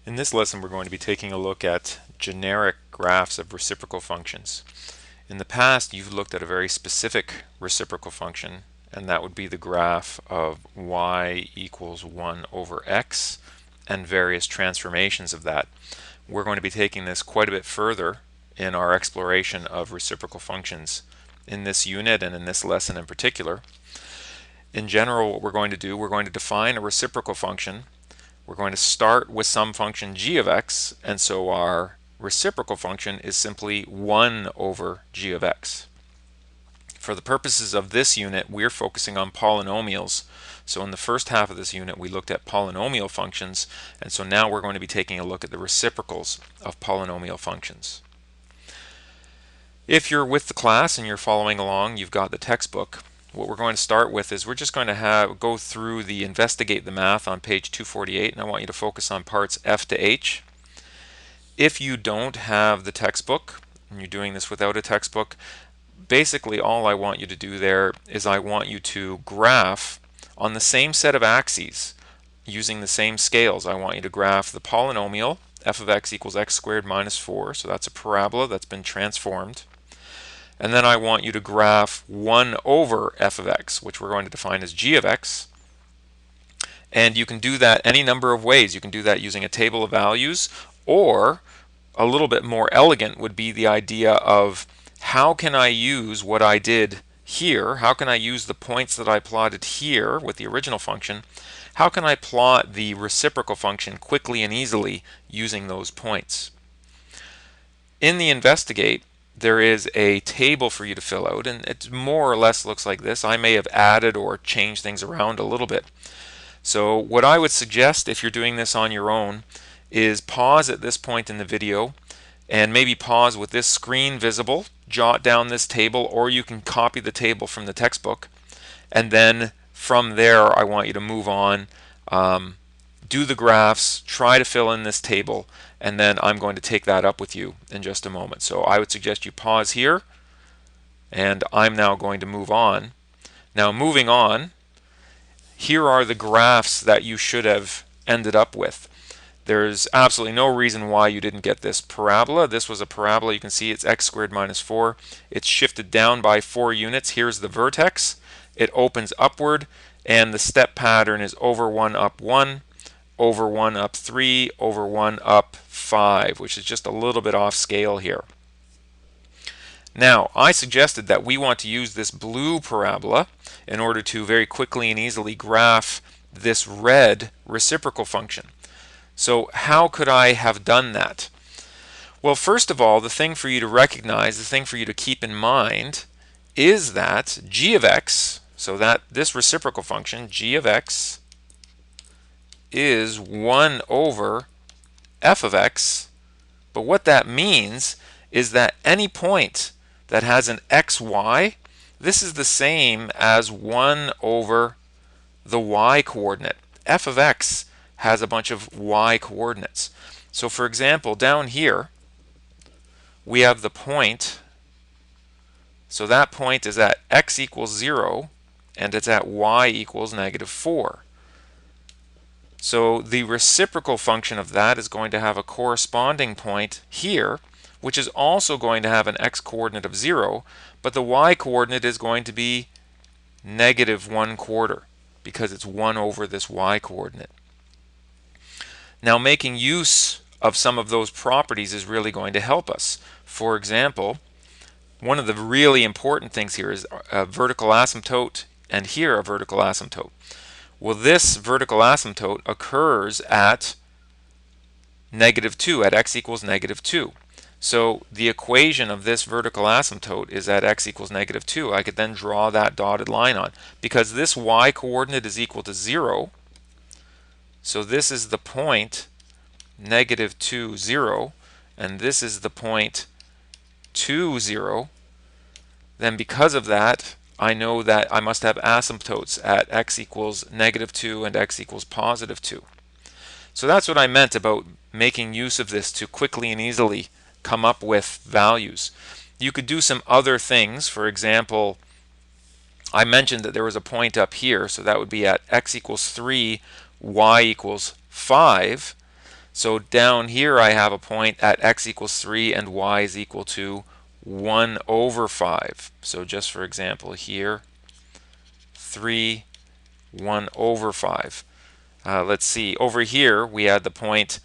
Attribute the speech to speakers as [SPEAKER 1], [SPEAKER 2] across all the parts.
[SPEAKER 1] In this lesson, we're going to be taking a look at generic graphs of reciprocal functions. In the past, you've looked at a very specific reciprocal function, and that would be the graph of y equals 1 over x and various transformations of that. We're going to be taking this quite a bit further in our exploration of reciprocal functions in this unit and in this lesson in particular. In general, what we're going to do, we're going to define a reciprocal function. We're going to start with some function g of x, and so our reciprocal function is simply 1 over g of x. For the purposes of this unit, we're focusing on polynomials. So in the first half of this unit, we looked at polynomial functions, and so now we're going to be taking a look at the reciprocals of polynomial functions. If you're with the class and you're following along, you've got the textbook. What we're going to start with is we're just going to go through the investigate the math on page 248, and I want you to focus on parts F to H. If you don't have the textbook and you're doing this without a textbook, basically all I want you to do there is I want you to graph on the same set of axes using the same scales. I want you to graph the polynomial f of x equals x squared minus 4, so that's a parabola that's been transformed. And then I want you to graph 1 over f of x, which we're going to define as g of x. And you can do that any number of ways. You can do that using a table of values, or a little bit more elegant would be the idea of how can I use what I did here, how can I use the points that I plotted here with the original function, how can I plot the reciprocal function quickly and easily using those points. In the investigate, there is a table for you to fill out, and it more or less looks like this. I may have added or changed things around a little bit. So what I would suggest if you're doing this on your own is pause at this point in the video and maybe pause with this screen visible, jot down this table, or you can copy the table from the textbook, and then from there I want you to move on, do the graphs, try to fill in this table, and then I'm going to take that up with you in just a moment. So I would suggest you pause here, and I'm now going to move on. Now moving on, here are the graphs that you should have ended up with. There's absolutely no reason why you didn't get this parabola. This was a parabola. You can see it's x squared minus 4. It's shifted down by 4 units. Here's the vertex. It opens upward, and the step pattern is over 1 up 1, over 1 up 3, over 1 up 5, which is just a little bit off scale here. Now, I suggested that we want to use this blue parabola in order to very quickly and easily graph this red reciprocal function. So how could I have done that? Well, first of all, the thing for you to recognize, the thing for you to keep in mind is that g of x, so that this reciprocal function, g of x, is 1 over f of x. But what that means is that any point that has an xy, this is the same as 1 over the y coordinate. F of x has a bunch of y coordinates. So for example, down here we have the point, so that point is at x equals 0 and it's at y equals negative 4. So the reciprocal function of that is going to have a corresponding point here, which is also going to have an x coordinate of 0, but the y coordinate is going to be negative 1/4 because it's 1 over this y coordinate. Now, making use of some of those properties is really going to help us. For example, one of the really important things here is a vertical asymptote, and here a vertical asymptote. Well, this vertical asymptote occurs at negative 2, at x equals negative 2. So the equation of this vertical asymptote is at x equals negative 2. I could then draw that dotted line on. Because this y coordinate is equal to 0, so this is the point negative 2, 0, and this is the point 2, 0. Then because of that, I know that I must have asymptotes at x equals negative 2 and x equals positive 2. So that's what I meant about making use of this to quickly and easily come up with values. You could do some other things. For example, I mentioned that there was a point up here, so that would be at x equals 3, y equals 5. So down here I have a point at x equals 3 and y is equal to 1 over 5. So just for example here, 3, 1 over 5. Let's see, over here we had the point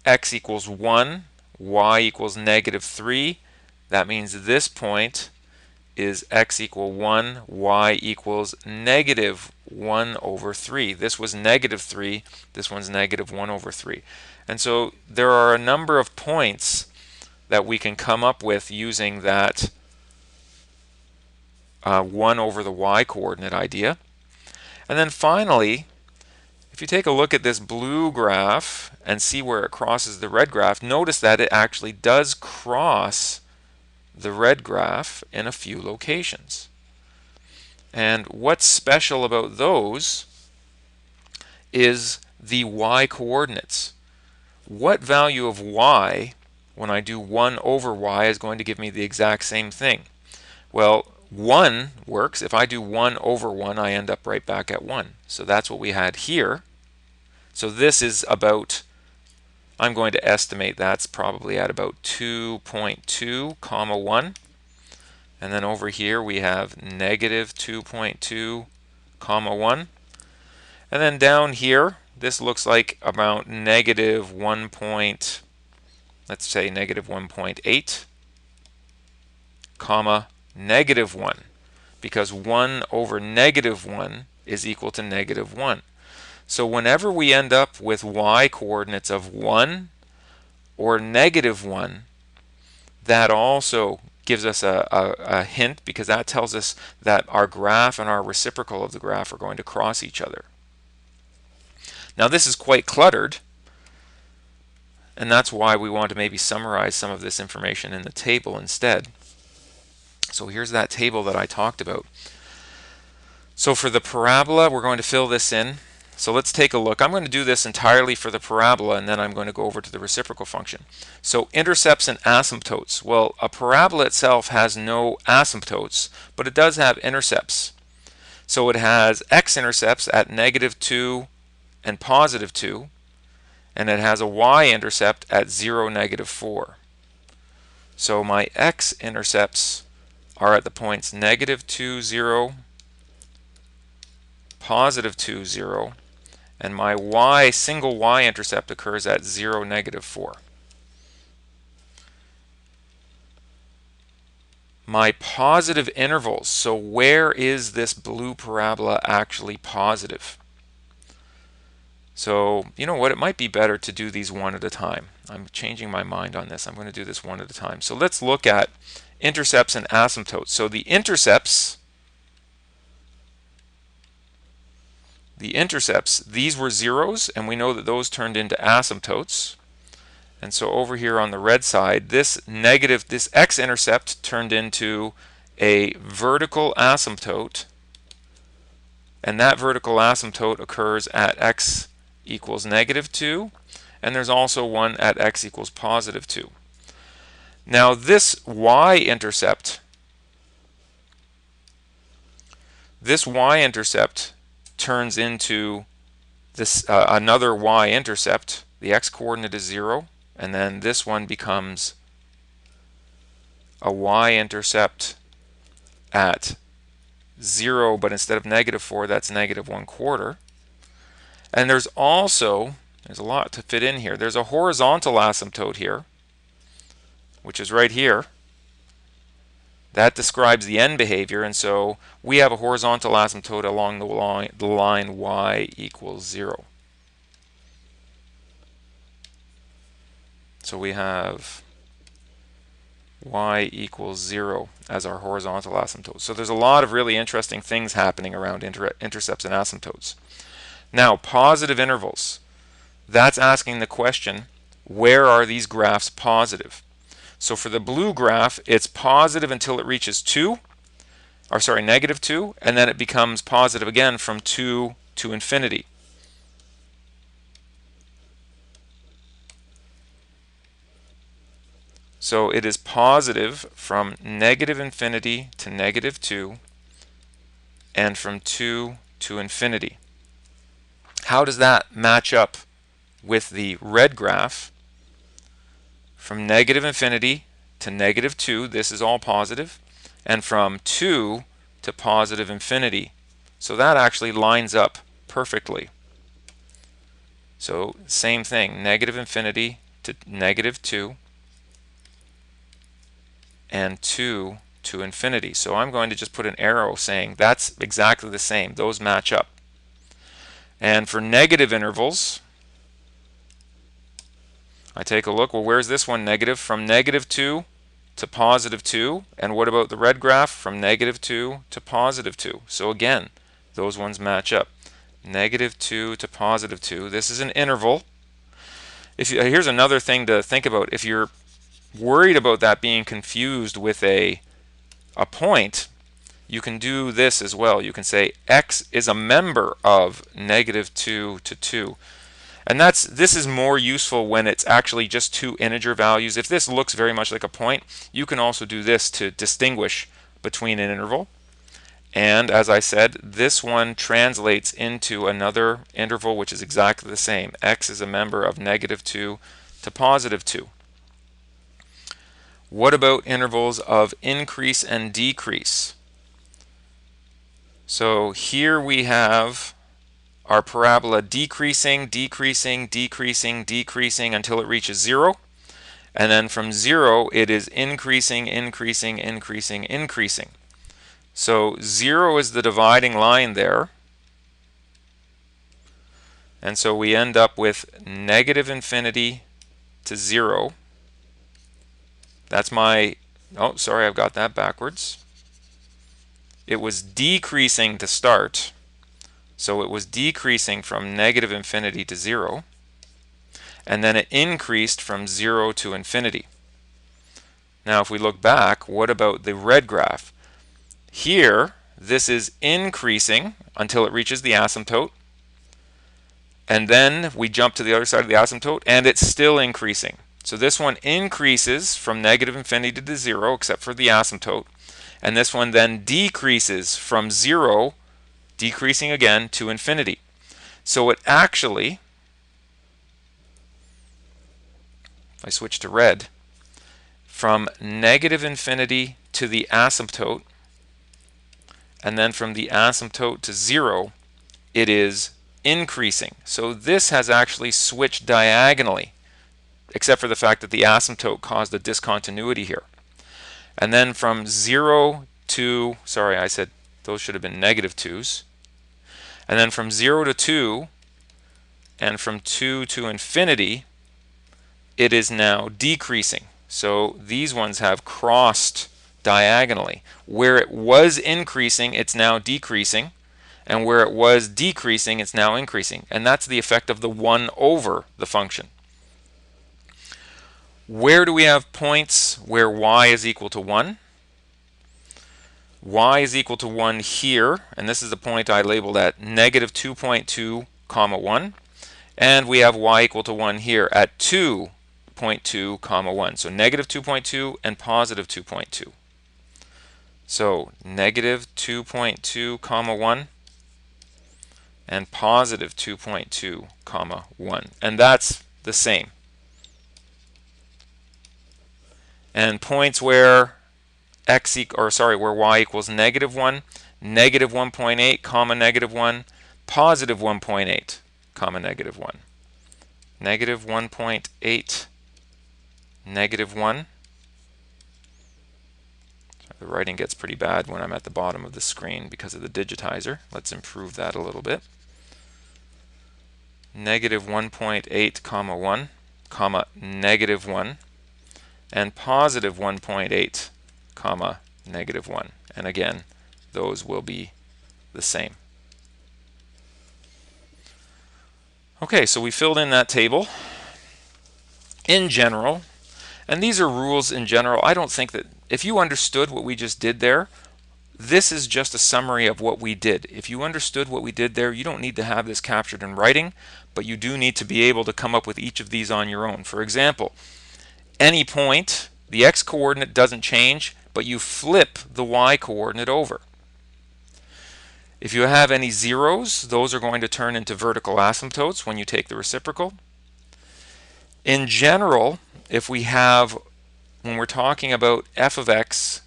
[SPEAKER 1] x equals 1, y equals negative 3. That means this point is x equal 1, y equals negative 1 over 3. This was negative 3, this one's negative 1 over 3. And so there are a number of points that we can come up with using that 1 over the y coordinate idea. And then finally, if you take a look at this blue graph and see where it crosses the red graph, notice that it actually does cross the red graph in a few locations. And what's special about those is the y coordinates. What value of y, when I do 1 over y, is going to give me the exact same thing? Well, 1 works. If I do 1 over 1, I end up right back at 1. So that's what we had here. So this is about, I'm going to estimate that's probably at about 2.2 comma 1. And then over here we have negative 2.2 comma 1. And then down here, this looks like about negative 1 point, let's say negative 1.8 comma negative 1, because 1 over negative 1 is equal to negative 1. So whenever we end up with y coordinates of 1 or negative 1, that also gives us a hint, because that tells us that our graph and our reciprocal of the graph are going to cross each other. Now this is quite cluttered, and that's why we want to maybe summarize some of this information in the table instead. So here's that table that I talked about. So for the parabola, we're going to fill this in. So let's take a look. I'm going to do this entirely for the parabola, and then I'm going to go over to the reciprocal function. So intercepts and asymptotes. Well, a parabola itself has no asymptotes, but it does have intercepts. So it has x-intercepts at negative 2 and positive 2, and it has a y-intercept at 0, negative 4. So my x-intercepts are at the points negative 2, 0, positive 2, 0, and my single y-intercept occurs at 0, negative 4. My positive intervals, so where is this blue parabola actually positive? So, you know what, it might be better to do these one at a time. I'm changing my mind on this. I'm going to do this one at a time. So let's look at intercepts and asymptotes. So the intercepts, these were zeros, and we know that those turned into asymptotes. And so over here on the red side, this x-intercept turned into a vertical asymptote, and that vertical asymptote occurs at x equals negative 2, and there's also one at x equals positive 2. Now this y-intercept turns into this another y-intercept. The x-coordinate is 0, and then this one becomes a y-intercept at 0, but instead of negative 4, that's negative 1/4. And there's a lot to fit in here. There's a horizontal asymptote here, which is right here. That describes the end behavior, and so we have a horizontal asymptote along the line y equals 0. So we have y equals 0 as our horizontal asymptote. So there's a lot of really interesting things happening around intercepts and asymptotes. Now, positive intervals. That's asking the question, where are these graphs positive? So for the blue graph, it's positive until it reaches negative 2, and then it becomes positive again from 2 to infinity. So it is positive from negative infinity to negative 2, and from 2 to infinity. How does that match up with the red graph, from negative infinity to negative 2, this is all positive, and from 2 to positive infinity. So that actually lines up perfectly. So same thing, negative infinity to negative 2, and 2 to infinity. So I'm going to just put an arrow saying that's exactly the same. Those match up. And for negative intervals, I take a look. Well, where's this one negative? From negative 2 to positive 2. And what about the red graph? From negative 2 to positive 2. So again, those ones match up. Negative 2 to positive 2. This is an interval. Here's another thing to think about. If you're worried about that being confused with a point, you can do this as well. You can say x is a member of negative 2 to 2. And this is more useful when it's actually just two integer values. If this looks very much like a point, you can also do this to distinguish between an interval. And as I said, this one translates into another interval which is exactly the same. X is a member of negative 2 to positive 2. What about intervals of increase and decrease? So here we have our parabola decreasing, decreasing, decreasing, decreasing until it reaches 0. And then from 0, it is increasing, increasing, increasing, increasing. So 0 is the dividing line there. And so we end up with negative infinity to 0. That's my, oh, sorry, I've got that backwards. It was decreasing to start. So it was decreasing from negative infinity to 0, and then it increased from 0 to infinity. Now if we look back, what about the red graph? Here, this is increasing until it reaches the asymptote, and then we jump to the other side of the asymptote, and it's still increasing. So this one increases from negative infinity to 0, except for the asymptote, and this one then decreases from 0, decreasing again, to infinity. So it actually, if I switch to red, from negative infinity to the asymptote, and then from the asymptote to 0, it is increasing. So this has actually switched diagonally, except for the fact that the asymptote caused a discontinuity here. And then from 0 to, sorry, I said those should have been negative 2's. And then from 0 to 2, and from 2 to infinity, it is now decreasing. So these ones have crossed diagonally. Where it was increasing, it's now decreasing. And where it was decreasing, it's now increasing. And that's the effect of the 1 over the function. Where do we have points where y is equal to 1? Y is equal to 1 here, and this is the point I labeled at negative 2.2, comma 1. And we have y equal to 1 here at 2.2, comma 1. So negative 2.2 and positive 2.2. So negative 2.2, comma 1 and positive 2.2, comma 1. And that's the same. And points where where y equals negative 1, negative 1.8, comma negative 1, positive 1.8, comma negative 1. Negative 1.8, negative 1. The writing gets pretty bad when I'm at the bottom of the screen because of the digitizer. Let's improve that a little bit. Negative 1.8, comma 1, comma negative 1, and positive 1.8, comma negative 1. And again, those will be the same. Okay, so we filled in that table in general, and these are rules in general. I don't think that if you understood what we just did there, this is just a summary of what we did. If you understood what we did there, you don't need to have this captured in writing, but you do need to be able to come up with each of these on your own. For example, any point, the x-coordinate doesn't change, but you flip the y-coordinate over. If you have any zeros, those are going to turn into vertical asymptotes when you take the reciprocal. In general, if we have, when we're talking about f of x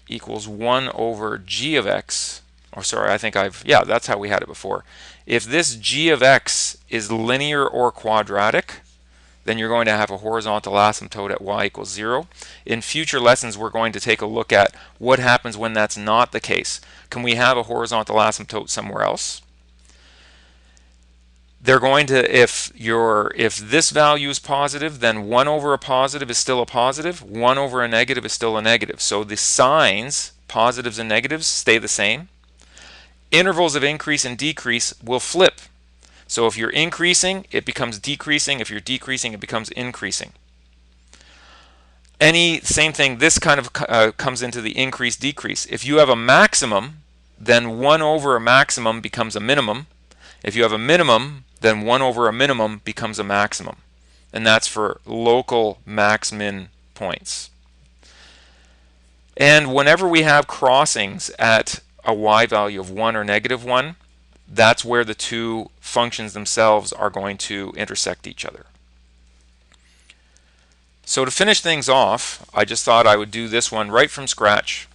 [SPEAKER 1] equals 1 over g of x, or sorry, I think yeah, that's how we had it before. If this g of x is linear or quadratic, then you're going to have a horizontal asymptote at y equals 0. In future lessons, we're going to take a look at what happens when that's not the case. Can we have a horizontal asymptote somewhere else? They're going to, if this value is positive, then 1 over a positive is still a positive, 1 over a negative is still a negative. So the signs, positives and negatives, stay the same. Intervals of increase and decrease will flip. So if you're increasing, it becomes decreasing. If you're decreasing, it becomes increasing. Same thing, this kind of comes into the increase decrease. If you have a maximum, then 1 over a maximum becomes a minimum. If you have a minimum, then 1 over a minimum becomes a maximum. And that's for local max-min points. And whenever we have crossings at a y value of 1 or negative 1, that's where the two functions themselves are going to intersect each other. So to finish things off, I just thought I would do this one right from scratch,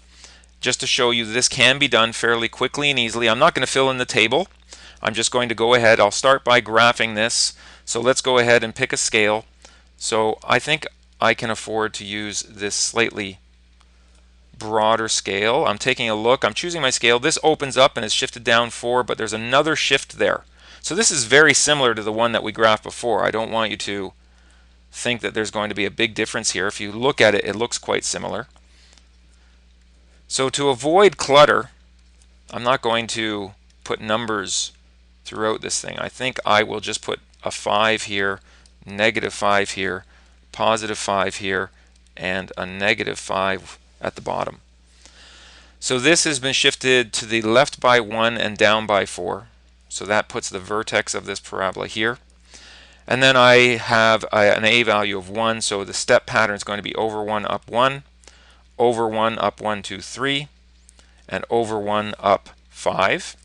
[SPEAKER 1] just to show you this can be done fairly quickly and easily. I'm not going to fill in the table. I'm just going to go ahead. I'll start by graphing this. So let's go ahead and pick a scale. So I think I can afford to use this slightly broader scale. I'm taking a look. I'm choosing my scale. This opens up and is shifted down 4, but there's another shift there. So this is very similar to the one that we graphed before. I don't want you to think that there's going to be a big difference here. If you look at it, it looks quite similar. So to avoid clutter, I'm not going to put numbers throughout this thing. I think I will just put a 5 here, negative 5 here, positive 5 here, and a negative 5 at the bottom. So this has been shifted to the left by 1 and down by 4. So that puts the vertex of this parabola here. And then I have an a value of 1, so the step pattern is going to be over 1, up 1, over 1, up 1, 2, 3, and over 1, up 5.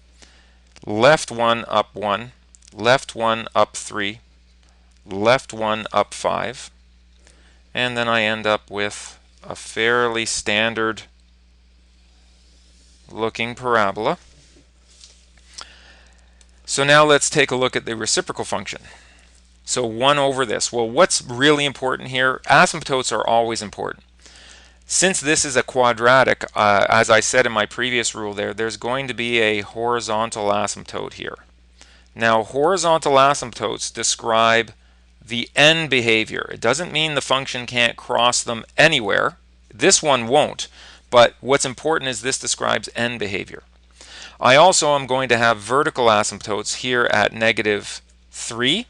[SPEAKER 1] Left 1, up 1, left 1, up 3, left 1, up 5. And then I end up with a fairly standard looking parabola. So now let's take a look at the reciprocal function. So 1 over this. Well, what's really important here? Asymptotes are always important. Since this is a quadratic, as I said in my previous rule there's going to be a horizontal asymptote here. Now, horizontal asymptotes describe the end behavior. It doesn't mean the function can't cross them anywhere. This one won't, but what's important is this describes end behavior. I also am going to have vertical asymptotes here at negative 3.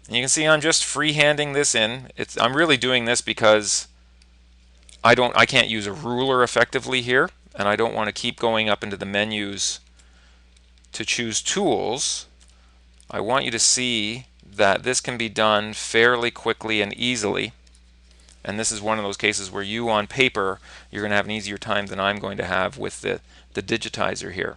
[SPEAKER 1] And you can see I'm just freehanding this in. I'm really doing this because I can't use a ruler effectively here, and I don't want to keep going up into the menus to choose tools. I want you to see that this can be done fairly quickly and easily. And this is one of those cases where you on paper, you're going to have an easier time than I'm going to have with the digitizer here.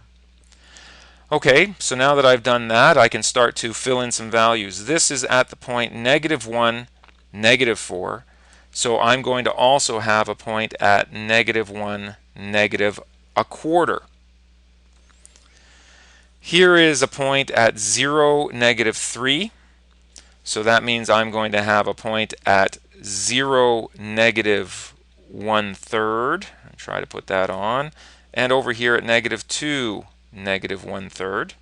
[SPEAKER 1] Okay, so now that I've done that, I can start to fill in some values. This is at the point negative 1, negative 4. So I'm going to also have a point at negative 1, negative a quarter. Here is a point at 0, negative 3. So that means I'm going to have a point at 0, negative 1/3. I'll try to put that on. And over here at negative 2, negative 1/3.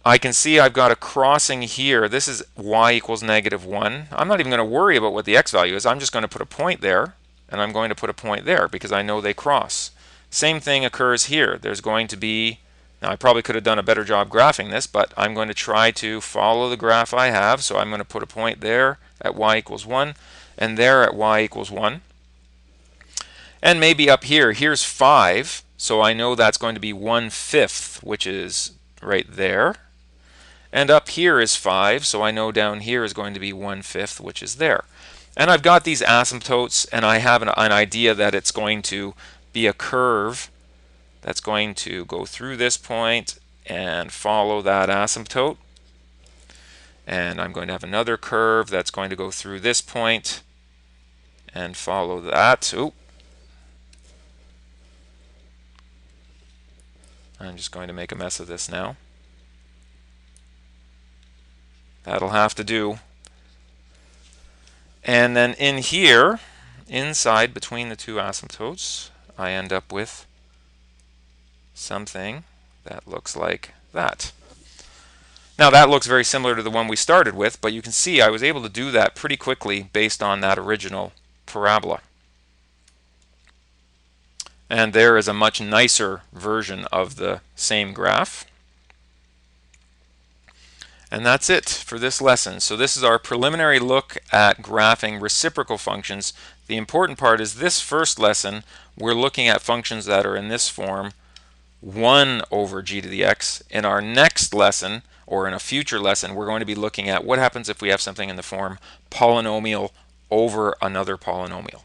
[SPEAKER 1] I can see I've got a crossing here. This is y equals negative 1. I'm not even going to worry about what the x value is. I'm just going to put a point there, and I'm going to put a point there because I know they cross. Same thing occurs here. There's going to be, now I probably could have done a better job graphing this, but I'm going to try to follow the graph I have. So I'm going to put a point there at y equals 1 and there at y equals 1. And maybe up here, here's 5. So I know that's going to be 1/5, which is right there. And up here is 5, so I know down here is going to be 1/5, which is there. And I've got these asymptotes, and I have an idea that it's going to be a curve that's going to go through this point and follow that asymptote. And I'm going to have another curve that's going to go through this point and follow that. Oop. I'm just going to make a mess of this now. That'll have to do. And then in here, inside between the two asymptotes, I end up with something that looks like that. Now that looks very similar to the one we started with, but you can see I was able to do that pretty quickly based on that original parabola. And there is a much nicer version of the same graph. And that's it for this lesson. So this is our preliminary look at graphing reciprocal functions. The important part is this first lesson, we're looking at functions that are in this form, 1 over g to the x. In our next lesson, or in a future lesson, we're going to be looking at what happens if we have something in the form polynomial over another polynomial.